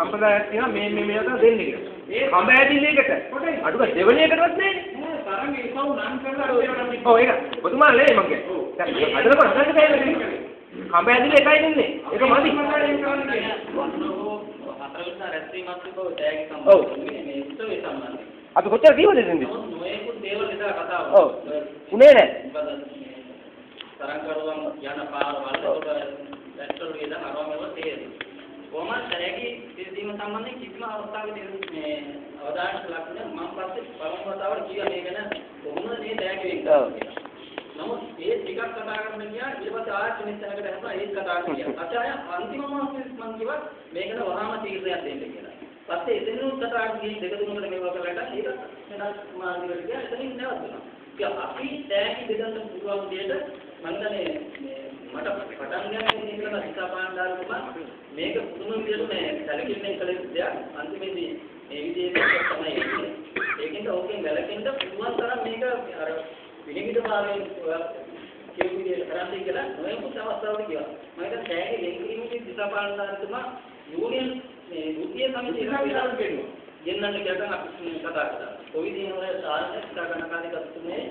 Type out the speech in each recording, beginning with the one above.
සම්ප්‍රදායක් තියෙනවා මේ මේකට දෙන්න කියලා. කඹ ඇදින්න එකට. අඩුව දෙවෙනි එකටවත් නැහැ. තරංග ඒකව නම් කරලා ඔව් ඒක. ඔතුමා ලේ මං කියන්නේ. අදලක හදන්න බැහැ. කඹ ඇදින්න එකයි දෙන්නේ. ඒක මදි. ඔව්. අපි කොච්චර කීවද දෙන්නේ? නොයෙකුත් දේවල් විතර කතාව. ඔව්. උනේ නැහැ. තරංග කරුවන් යන පාර වලට වැටවල වේදන් අරවමව තේරෙනවා. කොහොමද දැනගි සිද්ධීම සම්බන්ධයෙන් කිසිම අවස්ථාවකදී මේ අවධානයට ලක්වන මම පස්සේ පළමු වතාවට කියා මේ ගැන කොහොමද මේ දැනගි වෙන්නේ. නමුත් ඒ ටිකක් කතා කරන්න ගියා ඊට පස්සේ ආයෙත් මෙතනකට හැමලා ඒක කතා කරනවා. අතය අන්තිම මාසෙත් මම කිව්වා මේක වහාම තීරණයක් දෙන්න කියලා. පස්සේ එතනිනුත් කතා ගිහින් දෙක තුනකට මේවා කරලා ඒක වෙනස් මාර්ගයකට ගියා එතනින් නැවතුණා. අපි දැනගි දෙන්න පුළුවන් විදිහට මම දන්නේ මට පටන් ගන්න ඉඳලා හිතාපාණ්ඩාරුතුමා මේක පුදුම විදිහට මේ සැලකිල්ලෙන් කළ යුතු දෙයක් අන්තිමේදී මේ විදිහට තමයි එන්නේ. ඒකෙන්ද ඕකෙන් වැළකෙන්න පුළුවන් තරම් මේක අර විනිවිද භාවයෙන් කියු විදිහට කරන්නේ කියලා නොයෙකුත් අවස්ථාවල කියනවා. මම හිතන්නේ දැන් ලෙන්කිරීමේදී හිතාපාණ්ඩාරුතුමා යූනියන් මේ වෘත්තීය සමිතියට විලාප කරනවා. ගෙන්නන්න කියලා අපි කතා කරා. කොයි දින වල සාර්ථක ගණකාරිකත්වයේ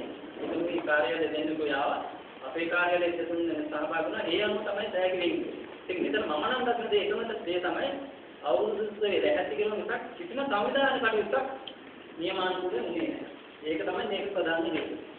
මේ කාර්යාලය දෙන්න ගියාවා. අපේ කාර්යාලයේ දෙතුන් සහභාගී වුණා. ඒ අනුව තමයි දැයක වෙන්නේ. ඒක මෙතන මම නම් දක්න දේ එකම දේ තමයි අවුරුද්දේ රැහැති කියන නිසා කිසිම සංවිධානයක කටයුත්තක් නියමානුකූලව නෙමෙයි. ඒක තමයි මේක ප්‍රධාන හේතුව.